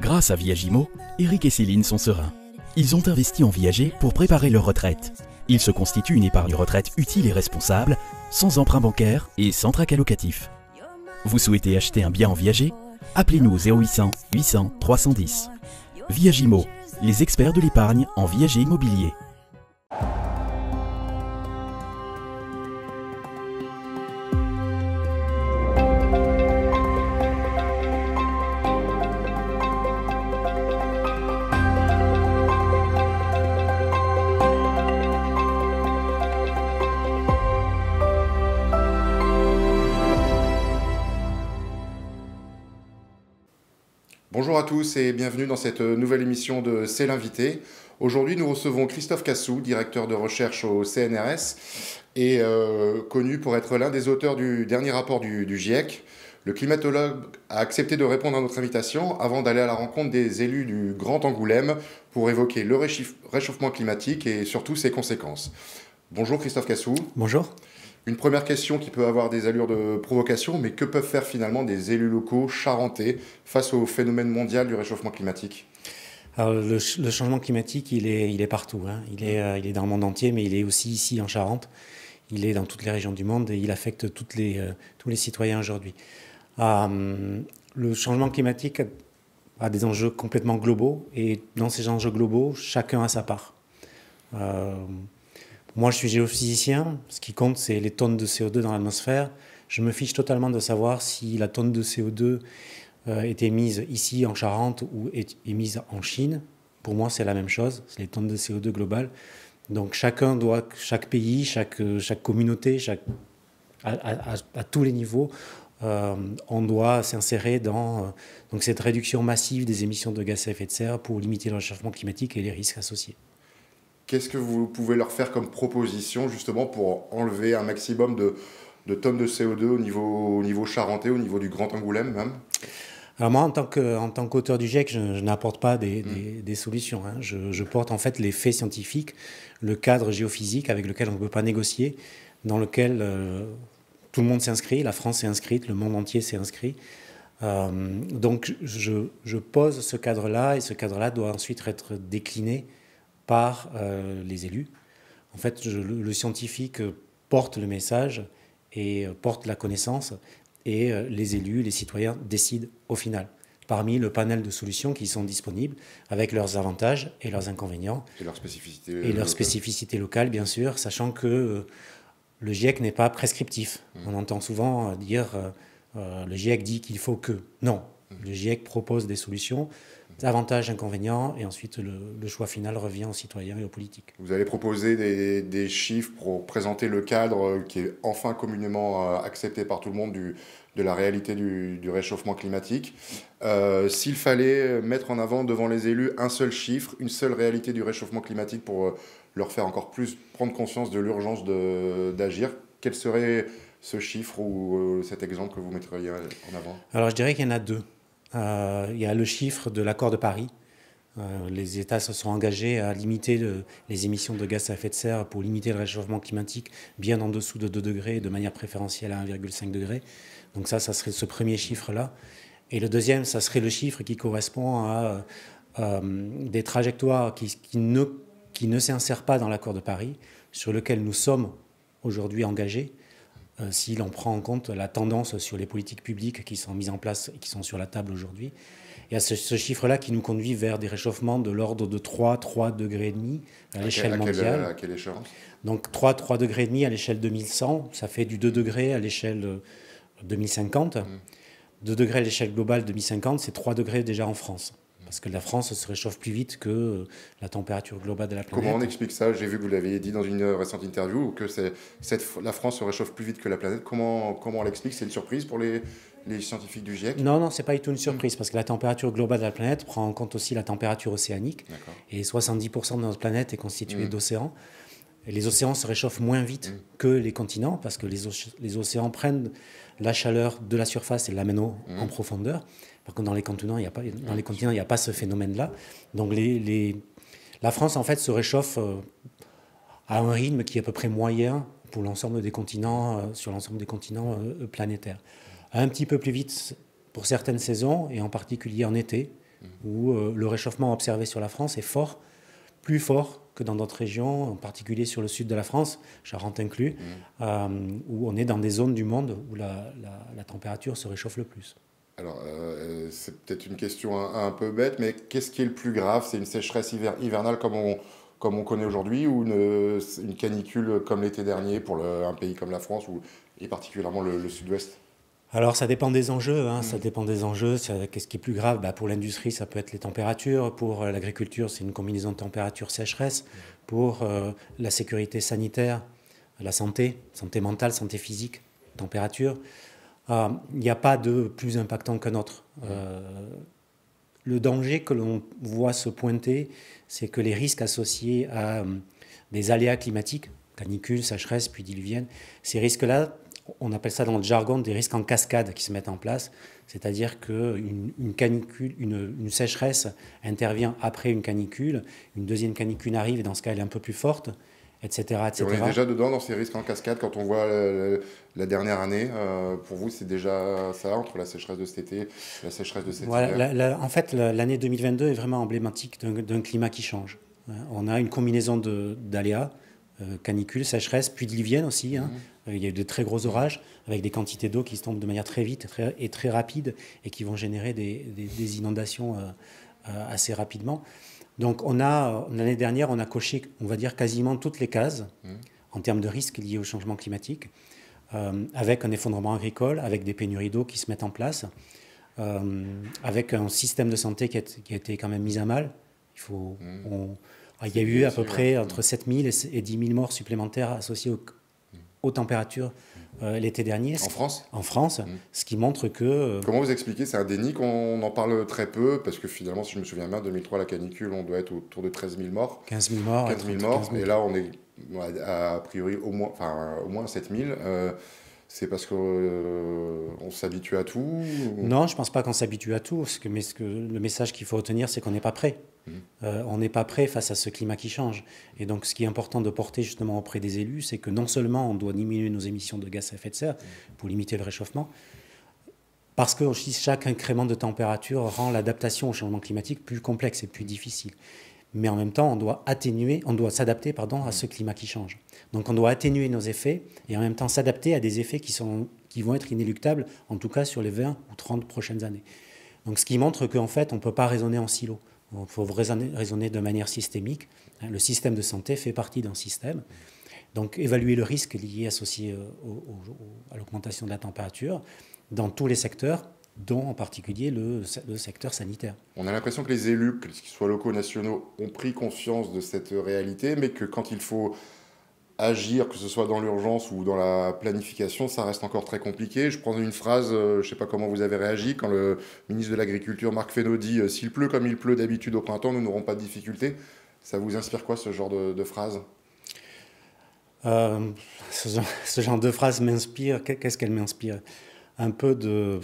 Grâce à Viagimo, Eric et Céline sont sereins. Ils ont investi en viager pour préparer leur retraite. Il se constitue une épargne retraite utile et responsable, sans emprunt bancaire et sans trac locatif. Vous souhaitez acheter un bien en viager? Appelez-nous au 0800 800 310. Viagimo, les experts de l'épargne en viager immobilier. Bonjour à tous et bienvenue dans cette nouvelle émission de C'est l'invité. Aujourd'hui, nous recevons Christophe Cassou, directeur de recherche au CNRS et connu pour être l'un des auteurs du dernier rapport du GIEC. Le climatologue a accepté de répondre à notre invitation avant d'aller à la rencontre des élus du Grand Angoulême pour évoquer le réchauffement climatique et surtout ses conséquences. Bonjour Christophe Cassou. Bonjour. Une première question qui peut avoir des allures de provocation, mais que peuvent faire finalement des élus locaux charentais face au phénomène mondial du réchauffement climatique? Alors, le changement climatique, il est partout. Hein. Il est dans le monde entier, mais il est aussi ici en Charente. Il est dans toutes les régions du monde et il affecte tous les citoyens aujourd'hui. Le changement climatique a des enjeux complètement globaux et dans ces enjeux globaux, chacun a sa part. Moi, je suis géophysicien. Ce qui compte, c'est les tonnes de CO2 dans l'atmosphère. Je me fiche totalement de savoir si la tonne de CO2 est émise ici en Charente ou est émise en Chine. Pour moi, c'est la même chose. C'est les tonnes de CO2 globales. Donc, chaque pays, chaque communauté, à tous les niveaux, on doit s'insérer dans donc cette réduction massive des émissions de gaz à effet de serre pour limiter le réchauffement climatique et les risques associés. Qu'est-ce que vous pouvez leur faire comme proposition justement pour enlever un maximum de tonnes de CO2 au niveau charentais, au niveau du Grand Angoulême même? Alors moi, en tant qu'auteur du GIEC, je n'apporte pas des solutions. Hein. Je porte en fait les faits scientifiques, le cadre géophysique avec lequel on ne peut pas négocier, dans lequel tout le monde s'inscrit, la France s'est inscrite, le monde entier s'est inscrit. Donc je pose ce cadre-là et ce cadre-là doit ensuite être décliné par les élus. En fait, le scientifique porte le message et porte la connaissance et les élus, les citoyens décident au final parmi le panel de solutions qui sont disponibles avec leurs avantages et leurs inconvénients. Et leurs spécificités. Et leurs spécificités locales, bien sûr, sachant que le GIEC n'est pas prescriptif. On entend souvent dire le GIEC dit qu'il faut que. Non, le GIEC propose des solutions, avantages, inconvénients, et ensuite le choix final revient aux citoyens et aux politiques. Vous allez proposer des chiffres pour présenter le cadre qui est enfin communément accepté par tout le monde de la réalité du réchauffement climatique. S'il fallait mettre en avant devant les élus un seul chiffre, une seule réalité du réchauffement climatique pour leur faire encore plus prendre conscience de l'urgence d'agir, quel serait ce chiffre ou cet exemple que vous mettriez en avant? Alors je dirais qu'il y en a deux. Il y a le chiffre de l'accord de Paris. Les États se sont engagés à limiter les émissions de gaz à effet de serre pour limiter le réchauffement climatique bien en dessous de 2 degrés, de manière préférentielle à 1,5 degré. Donc ça serait ce premier chiffre-là. Et le deuxième, ça serait le chiffre qui correspond à des trajectoires qui ne s'insèrent pas dans l'accord de Paris, sur lequel nous sommes aujourd'hui engagés. Si l'on prend en compte la tendance sur les politiques publiques qui sont mises en place et qui sont sur la table aujourd'hui. Il y a ce chiffre-là qui nous conduit vers des réchauffements de l'ordre de 3 degrés et demi à l'échelle mondiale. À quelle échéance? Donc 3 degrés et demi à l'échelle 2100, ça fait du 2 degrés à l'échelle 2050. 2 degrés à l'échelle globale 2050, c'est 3 degrés déjà en France. Parce que la France se réchauffe plus vite que la température globale de la planète. Comment on explique ça? J'ai vu que vous l'aviez dit dans une récente interview, que la France se réchauffe plus vite que la planète. Comment on l'explique? C'est une surprise pour les scientifiques du GIEC? Non, c'est pas du tout une surprise, parce que la température globale de la planète prend en compte aussi la température océanique. D'accord. Et 70% de notre planète est constituée d'océans. Et les océans se réchauffent moins vite que les continents, parce que les océans prennent la chaleur de la surface et l'amènent en profondeur. Par contre, dans les continents, il n'y a pas ce phénomène-là. Donc la France, en fait, se réchauffe à un rythme qui est à peu près moyen pour l'ensemble des continents, sur l'ensemble des continents planétaires. Un petit peu plus vite pour certaines saisons, et en particulier en été, où le réchauffement observé sur la France est fort, plus fort que dans d'autres régions, en particulier sur le sud de la France, Charente inclus, où on est dans des zones du monde où la température se réchauffe le plus. Alors, c'est peut-être une question un peu bête, mais qu'est-ce qui est le plus grave? C'est une sécheresse hivernale comme on connaît aujourd'hui, ou une canicule comme l'été dernier pour un pays comme la France, et particulièrement le sud-ouest? Alors, ça dépend des enjeux. Ça dépend des enjeux. Qu'est-ce qui est plus grave? Pour l'industrie, ça peut être les températures. Pour l'agriculture, c'est une combinaison de température-sécheresse. Pour la sécurité sanitaire, la santé mentale, santé physique, température, il n'y a pas de plus impactant qu'un autre. Le danger que l'on voit se pointer, c'est que les risques associés à des aléas climatiques, canicule, sécheresse, puis diluvienne, ces risques-là, on appelle ça dans le jargon des risques en cascade qui se mettent en place, c'est-à-dire qu'une canicule, une sécheresse intervient après une canicule, une deuxième canicule arrive et dans ce cas elle est un peu plus forte, etc. Et on est déjà dedans dans ces risques en cascade quand on voit la dernière année. Pour vous, c'est déjà ça, entre la sécheresse de cet été, la sécheresse de cet hiver? En fait, l'année 2022 est vraiment emblématique d'un climat qui change. On a une combinaison d'aléas, canicule, sécheresse, puis diluvienne aussi. Il y a eu de très gros orages avec des quantités d'eau qui se tombent de manière très vite et très rapide et qui vont générer des inondations assez rapidement. Donc l'année dernière, on a coché, on va dire, quasiment toutes les cases en termes de risques liés au changement climatique, avec un effondrement agricole, avec des pénuries d'eau qui se mettent en place, avec un système de santé qui a été quand même mis à mal. Il y a eu à peu près entre 7 000 et 10 000 morts supplémentaires associées aux températures l'été dernier. En France? En France, ce qui montre que... Comment vous expliquez? C'est un déni qu'on en parle très peu, parce que finalement, si je me souviens bien, 2003, la canicule, on doit être autour de 13 000 morts. 15 000 morts. 15 000 morts, et là, on est a priori au moins 7 000. C'est parce qu'on s'habitue à tout Non, je ne pense pas qu'on s'habitue à tout. Le message qu'il faut retenir, c'est qu'on n'est pas prêt. On n'est pas prêt face à ce climat qui change. Et donc, ce qui est important de porter justement auprès des élus, c'est que non seulement on doit diminuer nos émissions de gaz à effet de serre pour limiter le réchauffement, parce que chaque incrément de température rend l'adaptation au changement climatique plus complexe et plus difficile. Mais en même temps, on doit s'adapter à ce climat qui change. Donc on doit atténuer nos effets et en même temps s'adapter à des effets qui vont être inéluctables, en tout cas sur les 20 ou 30 prochaines années. Donc ce qui montre qu'en fait, on ne peut pas raisonner en silo. Il faut raisonner de manière systémique. Le système de santé fait partie d'un système. Donc évaluer le risque associé à l'augmentation de la température dans tous les secteurs, dont en particulier le secteur sanitaire. On a l'impression que les élus, qu'ils soient locaux, nationaux, ont pris conscience de cette réalité, mais que quand il faut agir, que ce soit dans l'urgence ou dans la planification, ça reste encore très compliqué. Je prends une phrase, je ne sais pas comment vous avez réagi, quand le ministre de l'Agriculture, Marc Fesneau, dit « S'il pleut comme il pleut d'habitude au printemps, nous n'aurons pas de difficultés ». Ça vous inspire quoi, ce genre de phrase? Ce genre de phrase m'inspire. Qu'est-ce qu'elle m'inspire? Un peu de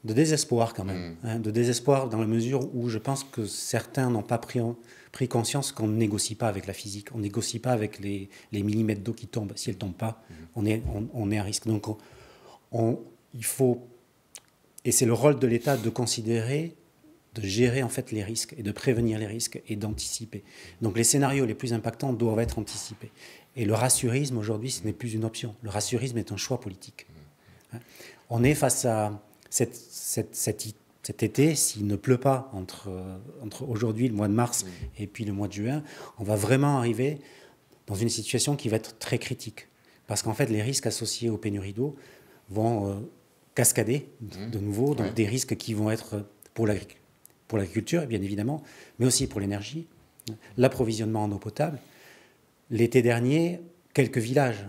désespoir quand même. De désespoir dans la mesure où je pense que certains n'ont pas pris conscience qu'on ne négocie pas avec la physique. On ne négocie pas avec les millimètres d'eau qui tombent. Si elles ne tombent pas, on est à risque. Donc il faut, et c'est le rôle de l'État de considérer, de gérer en fait les risques et de prévenir les risques et d'anticiper. Donc les scénarios les plus impactants doivent être anticipés. Et le rassurisme aujourd'hui, ce n'est plus une option. Le rassurisme est un choix politique. On est face à cet été, s'il ne pleut pas entre aujourd'hui, le mois de mars, et puis le mois de juin, on va vraiment arriver dans une situation qui va être très critique. Parce qu'en fait, les risques associés aux pénuries d'eau vont cascader de nouveau, donc des risques qui vont être pour l'agriculture, bien évidemment, mais aussi pour l'énergie, l'approvisionnement en eau potable. L'été dernier, quelques villages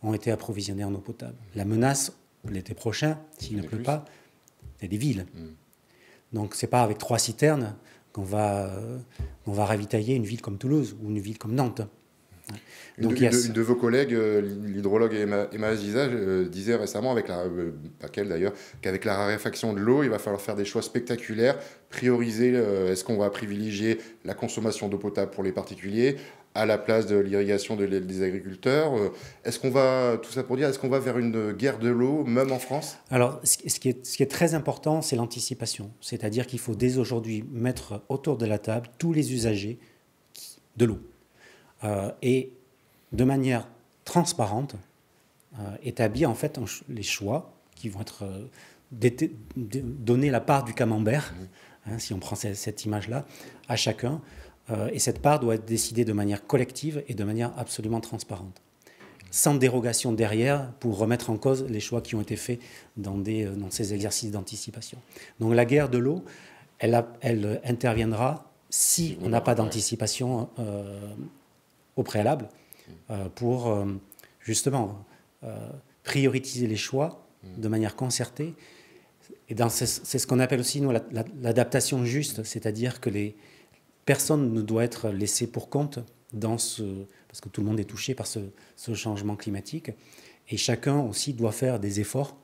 ont été approvisionnés en eau potable. La menace, l'été prochain, s'il ne pleut pas, c'est des villes. Donc ce n'est pas avec 3 citernes qu'on va ravitailler une ville comme Toulouse ou une ville comme Nantes. Une de vos collègues, l'hydrologue Emma Aziza, disait récemment, pas qu'elle d'ailleurs, qu'avec la raréfaction de l'eau, il va falloir faire des choix spectaculaires, prioriser, est-ce qu'on va privilégier la consommation d'eau potable pour les particuliers, à la place de l'irrigation des agriculteurs. Est-ce qu'on va, tout ça pour dire, est-ce qu'on va vers une guerre de l'eau, même en France? Alors, ce qui est très important, c'est l'anticipation. C'est-à-dire qu'il faut dès aujourd'hui mettre autour de la table tous les usagers de l'eau. Et de manière transparente, établir en fait les choix qui vont être donner la part du camembert, si on prend cette image-là, à chacun. Et cette part doit être décidée de manière collective et de manière absolument transparente, sans dérogation derrière pour remettre en cause les choix qui ont été faits dans ces exercices d'anticipation. Donc la guerre de l'eau, elle interviendra si on n'a pas d'anticipation au préalable pour justement prioriser les choix de manière concertée. Et c'est ce qu'on appelle aussi nous, l'adaptation juste, c'est-à-dire que personne ne doit être laissé pour compte parce que tout le monde est touché par ce changement climatique. Et chacun aussi doit faire des efforts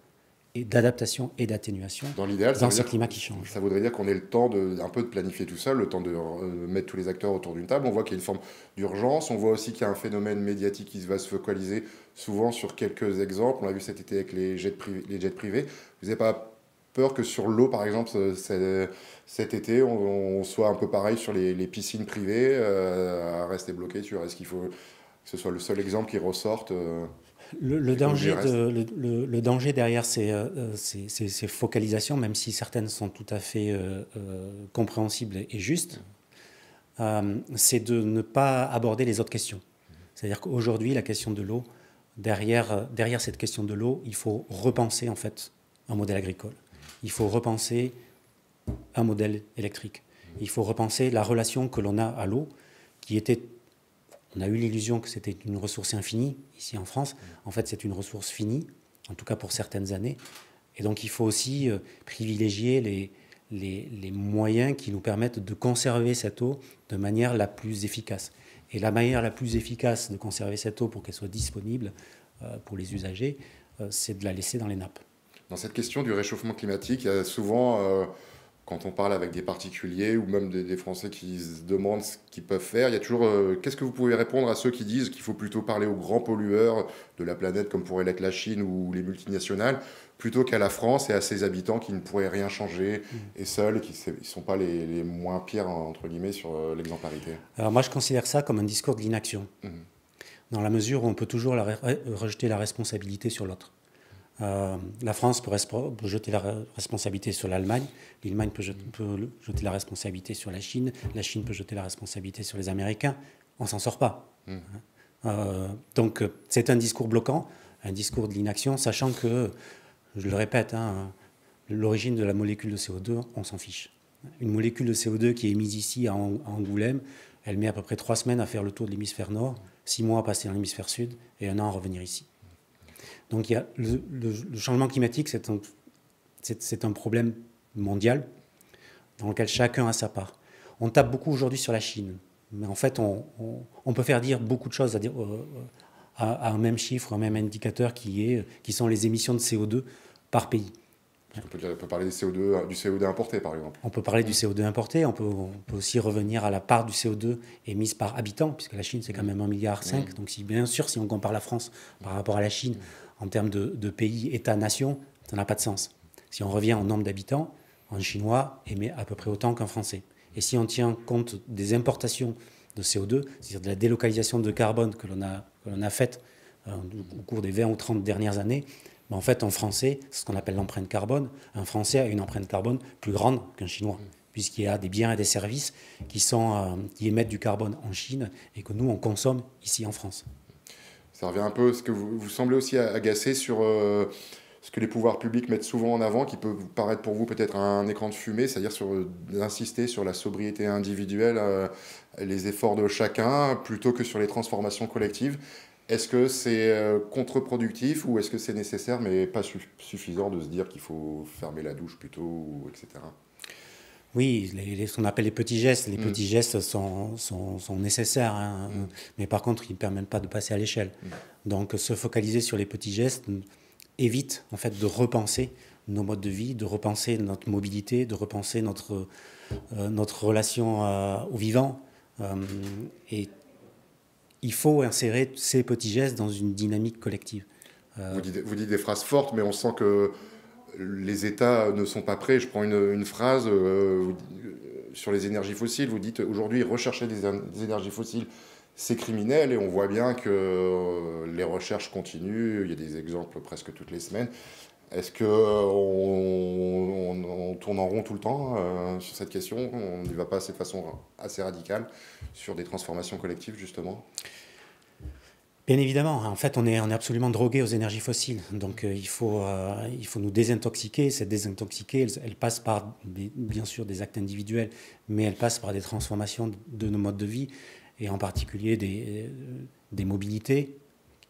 d'adaptation et d'atténuation dans ce climat qui change. Ça voudrait dire qu'on ait le temps un peu de planifier tout ça, le temps de mettre tous les acteurs autour d'une table. On voit qu'il y a une forme d'urgence. On voit aussi qu'il y a un phénomène médiatique qui va se focaliser souvent sur quelques exemples. On l'a vu cet été avec les jets privés. Vous n'avez pas peur que sur l'eau, par exemple, cet été, on soit un peu pareil sur les piscines privées, à rester bloqué sur est-ce qu'il faut que ce soit le seul exemple qui ressorte le danger derrière ces focalisations, même si certaines sont tout à fait compréhensibles et justes, c'est de ne pas aborder les autres questions. C'est-à-dire qu'aujourd'hui, la question de l'eau, derrière cette question de l'eau, il faut repenser en fait un modèle agricole. Il faut repenser un modèle électrique. Il faut repenser la relation que l'on a à l'eau, qui était... On a eu l'illusion que c'était une ressource infinie, ici en France. En fait, c'est une ressource finie, en tout cas pour certaines années. Et donc, il faut aussi privilégier les moyens qui nous permettent de conserver cette eau de manière la plus efficace. Et la manière la plus efficace de conserver cette eau pour qu'elle soit disponible pour les usagers, c'est de la laisser dans les nappes. Dans cette question du réchauffement climatique, il y a souvent... quand on parle avec des particuliers ou même des Français qui se demandent ce qu'ils peuvent faire, il y a toujours... qu'est-ce que vous pouvez répondre à ceux qui disent qu'il faut plutôt parler aux grands pollueurs de la planète, comme pourrait l'être la Chine ou les multinationales, plutôt qu'à la France et à ses habitants qui ne pourraient rien changer et seuls, et qui ne sont pas les moins pires, entre guillemets, sur l'exemplarité? Alors moi, je considère ça comme un discours de l'inaction, dans la mesure où on peut toujours rejeter la responsabilité sur l'autre. La France peut jeter la responsabilité sur l'Allemagne, l'Allemagne peut jeter la responsabilité sur la Chine peut jeter la responsabilité sur les Américains. On ne s'en sort pas. Donc c'est un discours bloquant, un discours de l'inaction, sachant que, je le répète, l'origine de la molécule de CO2, on s'en fiche. Une molécule de CO2 qui est émise ici à Angoulême, elle met à peu près 3 semaines à faire le tour de l'hémisphère nord, 6 mois à passer dans l'hémisphère sud et 1 an à revenir ici. Donc il y a le changement climatique, c'est un problème mondial dans lequel chacun a sa part. On tape beaucoup aujourd'hui sur la Chine, mais en fait on peut faire dire beaucoup de choses à un même chiffre, un même indicateur qui sont les émissions de CO2 par pays. On peut parler du CO2 importé, par exemple. On peut parler du CO2 importé, on peut aussi revenir à la part du CO2 émise par habitant, puisque la Chine, c'est quand même 1,5 milliard. Donc bien sûr, si on compare la France par rapport à la Chine, en termes de pays, État, nation, ça n'a pas de sens. Si on revient au nombre d'habitants, un Chinois émet à peu près autant qu'un Français. Et si on tient compte des importations de CO2, c'est-à-dire de la délocalisation de carbone que l'on a faite au cours des 20 ou 30 dernières années, en fait, un Français, c'est ce qu'on appelle l'empreinte carbone, un Français a une empreinte carbone plus grande qu'un Chinois, puisqu'il y a des biens et des services qui émettent du carbone en Chine et que nous, on consomme ici en France. Ça revient un peu à ce que vous semblez aussi agacé sur ce que les pouvoirs publics mettent souvent en avant, qui peut paraître pour vous peut-être un écran de fumée, c'est-à-dire d'insister sur la sobriété individuelle, les efforts de chacun, plutôt que sur les transformations collectives. Est-ce que c'est contre-productif ou est-ce que c'est nécessaire mais pas suffisant de se dire qu'il faut fermer la douche plutôt, etc. Oui, ce qu'on appelle les petits gestes. Les petits gestes sont nécessaires, mais par contre, ils ne permettent pas de passer à l'échelle. Donc, se focaliser sur les petits gestes évite en fait de repenser nos modes de vie, de repenser notre mobilité, de repenser notre relation au vivant. Et il faut insérer ces petits gestes dans une dynamique collective. Vous dites des phrases fortes, mais on sent que les États ne sont pas prêts. Je prends une phrase sur les énergies fossiles. Vous dites aujourd'hui, rechercher des énergies fossiles, c'est criminel, et on voit bien que les recherches continuent. Il y a des exemples presque toutes les semaines. Est-ce qu'on tourne en rond tout le temps sur cette question? On n'y va pas de façon assez radicale sur des transformations collectives, justement? Bien évidemment, en fait, on est absolument drogué aux énergies fossiles. Donc, il faut nous désintoxiquer. Cette désintoxiquer, elle passe par, bien sûr, des actes individuels, mais elle passe par des transformations de nos modes de vie, et en particulier des mobilités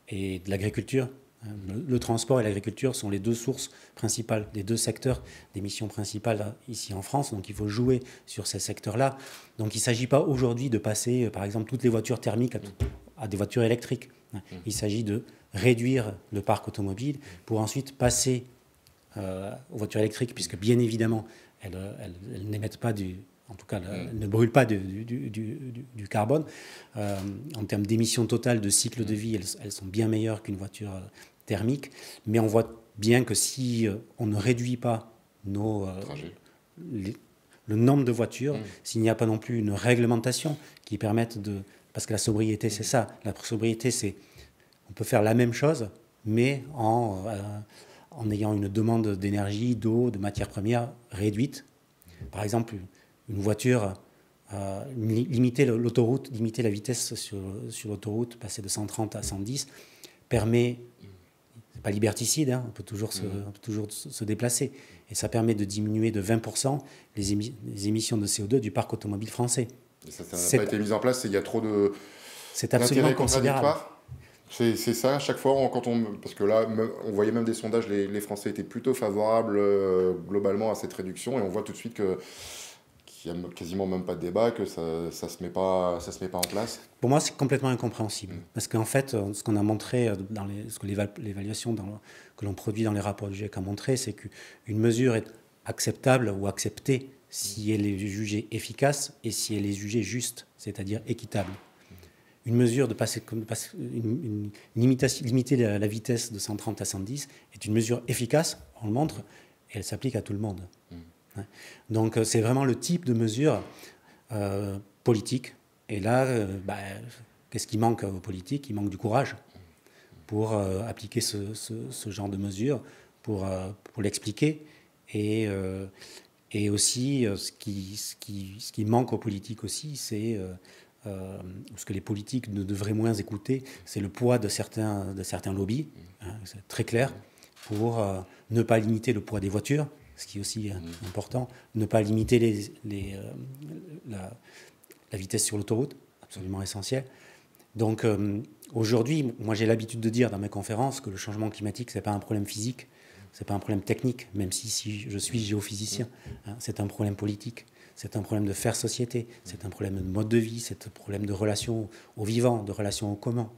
et de l'agriculture. Le transport et l'agriculture sont les deux sources principales, les deux secteurs d'émissions principales ici en France. Donc, il faut jouer sur ces secteurs-là. Donc, il ne s'agit pas aujourd'hui de passer, par exemple, toutes les voitures thermiques à des voitures électriques. Il s'agit de réduire le parc automobile pour ensuite passer aux voitures électriques, puisque bien évidemment, elles n'émettent pas en tout cas, elles ne brûlent pas du carbone. En termes d'émissions totales de cycle de vie, elles sont bien meilleures qu'une voiture thermique. Mais on voit bien que si on ne réduit pas le nombre de voitures, s'il n'y a pas non plus une réglementation qui permette de... Parce que la sobriété, c'est ça. La sobriété, c'est... On peut faire la même chose, mais en ayant une demande d'énergie, d'eau, de matières premières réduite. Par exemple, une voiture, limiter l'autoroute, limiter la vitesse sur l'autoroute, passer de 130 à 110, permet... C'est pas liberticide, hein, on peut toujours se déplacer. Et ça permet de diminuer de 20% les émissions de CO2 du parc automobile français. Et ça n'a pas été mis en place, il y a trop de... C'est absolument considérable. C'est ça, à chaque fois, parce que là, on voyait même des sondages, les Français étaient plutôt favorables globalement à cette réduction, et on voit tout de suite qu'il n'y a quasiment même pas de débat, que ça ne se met pas en place. Pour moi, c'est complètement incompréhensible. Parce qu'en fait, ce qu'on a montré, ce que l'évaluation que l'on produit dans les rapports du GIEC a montré, c'est qu'une mesure est acceptable ou acceptée si elle est jugée efficace et si elle est jugée juste, c'est-à-dire équitable. Une mesure limiter la vitesse de 130 à 110 est une mesure efficace, on le montre, et elle s'applique à tout le monde. Donc c'est vraiment le type de mesure politique. Et là, qu'est-ce qui manque aux politiques? Il manque du courage pour appliquer ce genre de mesure, pour l'expliquer. Et aussi, ce qui manque aux politiques aussi, c'est ce que les politiques ne devraient moins écouter, c'est le poids de certains lobbies, c'est très clair, pour ne pas limiter le poids des voitures, ce qui est aussi important, ne pas limiter la vitesse sur l'autoroute, absolument essentiel. Donc aujourd'hui, moi j'ai l'habitude de dire dans mes conférences que le changement climatique, ce n'est pas un problème physique, ce n'est pas un problème technique, même si je suis géophysicien, c'est un problème politique. C'est un problème de faire société, c'est un problème de mode de vie, c'est un problème de relation au vivant, de relation au commun.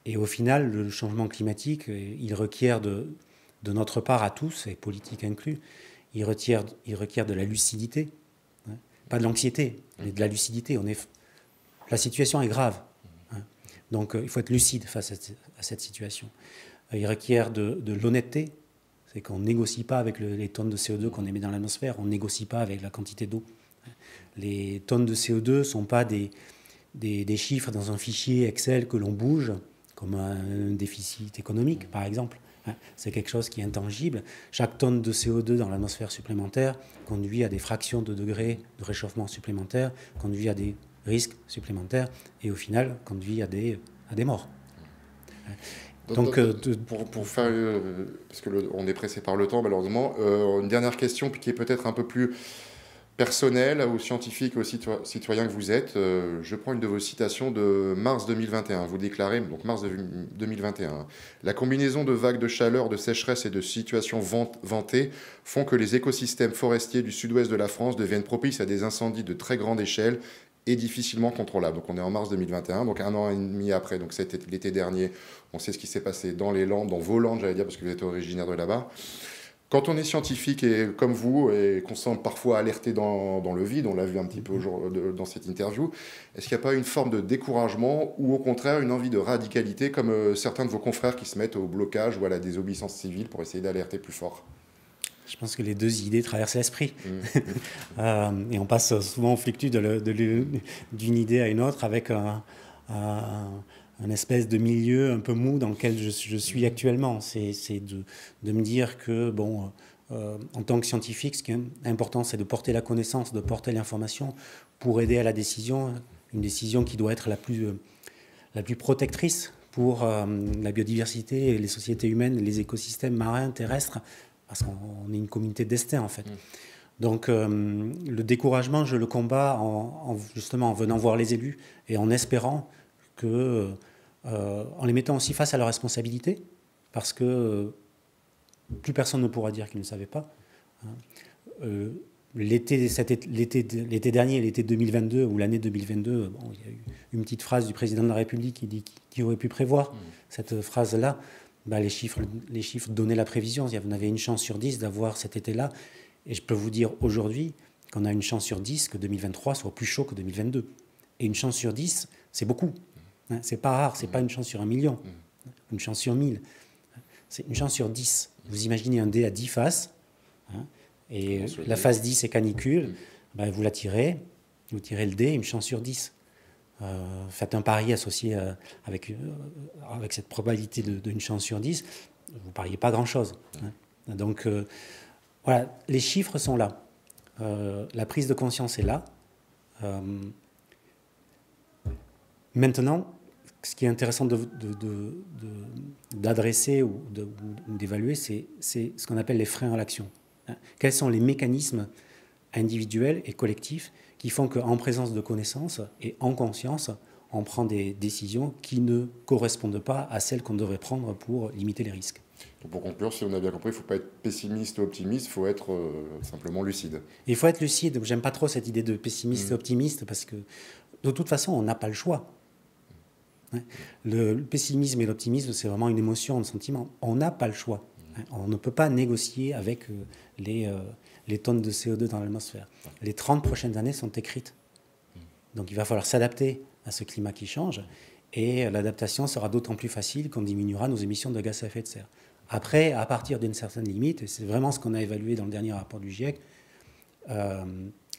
Et au final, le changement climatique, il requiert de notre part à tous, et politiques inclus, il requiert de la lucidité, pas de l'anxiété, mais de la lucidité. La situation est grave, donc il faut être lucide face à cette situation. Il requiert de l'honnêteté, c'est qu'on ne négocie pas avec les tonnes de CO2 qu'on émet dans l'atmosphère, on ne négocie pas avec la quantité d'eau. Les tonnes de CO2 ne sont pas des chiffres dans un fichier Excel que l'on bouge, comme un déficit économique, par exemple. C'est quelque chose qui est intangible. Chaque tonne de CO2 dans l'atmosphère supplémentaire conduit à des fractions de degrés de réchauffement supplémentaires, conduit à des risques supplémentaires et au final conduit à des morts. Donc, pour faire, parce qu'on est pressé par le temps malheureusement, une dernière question qui est peut-être un peu plus personnelle aux scientifiques et aux citoyens que vous êtes. Je prends une de vos citations de mars 2021. Vous déclarez, donc mars 2021, la combinaison de vagues de chaleur, de sécheresse et de situations ventées font que les écosystèmes forestiers du sud-ouest de la France deviennent propices à des incendies de très grande échelle et difficilement contrôlable. Donc on est en mars 2021, donc 1 an et demi après, donc c'était l'été dernier, on sait ce qui s'est passé dans les Landes, dans vos Landes, j'allais dire, parce que vous êtes originaire de là-bas. Quand on est scientifique et comme vous, et qu'on semble parfois alerté dans le vide, on l'a vu un petit peu dans cette interview, est-ce qu'il n'y a pas une forme de découragement ou au contraire une envie de radicalité comme certains de vos confrères qui se mettent au blocage ou à la désobéissance civile pour essayer d'alerter plus fort? Je pense que les deux idées traversent l'esprit. Et on passe souvent au fluctus d'une idée à une autre avec un espèce de milieu un peu mou dans lequel je suis actuellement. C'est de me dire que, en tant que scientifique, ce qui est important, c'est de porter la connaissance, de porter l'information pour aider à la décision, une décision qui doit être la plus protectrice pour la biodiversité, les sociétés humaines, les écosystèmes marins, terrestres, parce qu'on est une communauté de destin, en fait. Donc, le découragement, je le combats justement en venant voir les élus et en espérant que, en les mettant aussi face à leurs responsabilités, parce que plus personne ne pourra dire qu'il ne savait pas. L'été dernier, l'été 2022 ou l'année 2022, il y a eu une petite phrase du président de la République qui dit qui aurait pu prévoir cette phrase-là. Les chiffres donnaient la prévision. On avait une chance sur 10 d'avoir cet été-là. Et je peux vous dire aujourd'hui qu'on a une chance sur 10 que 2023 soit plus chaud que 2022. Et une chance sur 10, c'est beaucoup. C'est pas rare, c'est pas une chance sur 1 million, une chance sur 1000. C'est une chance sur 10. Vous imaginez un dé à 10 faces, et la face 10 c'est canicule, vous la tirez, vous tirez le dé, une chance sur 10. Faites un pari associé avec cette probabilité d'une chance sur 10, vous ne pariez pas grand-chose. Donc voilà, les chiffres sont là. La prise de conscience est là. Maintenant, ce qui est intéressant d'adresser ou d'évaluer, c'est ce qu'on appelle les freins à l'action. Quels sont les mécanismes individuels et collectifs qui font qu'en présence de connaissances et en conscience, on prend des décisions qui ne correspondent pas à celles qu'on devrait prendre pour limiter les risques. Donc pour conclure, si on a bien compris, il ne faut pas être pessimiste ou optimiste, il faut être simplement lucide. Il faut être lucide. J'aime pas trop cette idée de pessimiste et optimiste parce que de toute façon, on n'a pas le choix. Le pessimisme et l'optimisme, c'est vraiment une émotion, un sentiment. On n'a pas le choix. On ne peut pas négocier avec les tonnes de CO2 dans l'atmosphère. Les 30 prochaines années sont écrites. Donc il va falloir s'adapter à ce climat qui change. Et l'adaptation sera d'autant plus facile qu'on diminuera nos émissions de gaz à effet de serre. Après, à partir d'une certaine limite, et c'est vraiment ce qu'on a évalué dans le dernier rapport du GIEC, à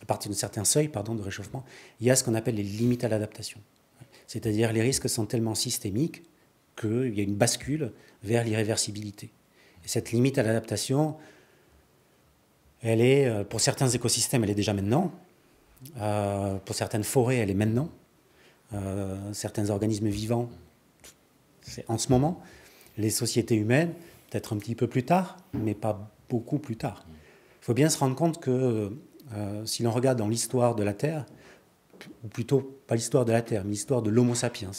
partir d'un certain seuil de réchauffement, il y a ce qu'on appelle les limites à l'adaptation. C'est-à-dire les risques sont tellement systémiques qu'il y a une bascule vers l'irréversibilité. Et cette limite à l'adaptation, elle est, pour certains écosystèmes, elle est déjà maintenant. Pour certaines forêts, elle est maintenant. Certains organismes vivants, c'est en ce moment. Les sociétés humaines, peut-être un petit peu plus tard, mais pas beaucoup plus tard. Il faut bien se rendre compte que si l'on regarde dans l'histoire de la Terre, ou plutôt pas l'histoire de la Terre, mais l'histoire de l'Homo sapiens,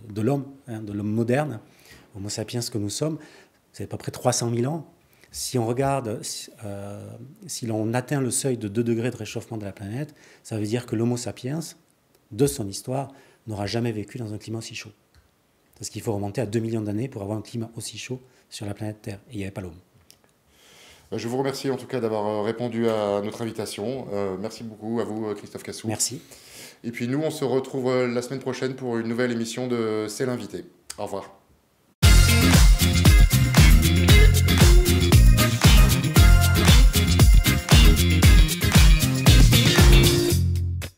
de l'homme moderne, Homo sapiens que nous sommes, c'est à peu près 300 000 ans. Si on regarde, si l'on atteint le seuil de 2 degrés de réchauffement de la planète, ça veut dire que l'Homo sapiens, de son histoire, n'aura jamais vécu dans un climat aussi chaud. Parce qu'il faut remonter à 2 millions d'années pour avoir un climat aussi chaud sur la planète Terre. Et il n'y avait pas l'homme. Je vous remercie en tout cas d'avoir répondu à notre invitation. Merci beaucoup à vous, Christophe Cassou. Merci. Et puis nous, on se retrouve la semaine prochaine pour une nouvelle émission de C'est l'invité. Au revoir.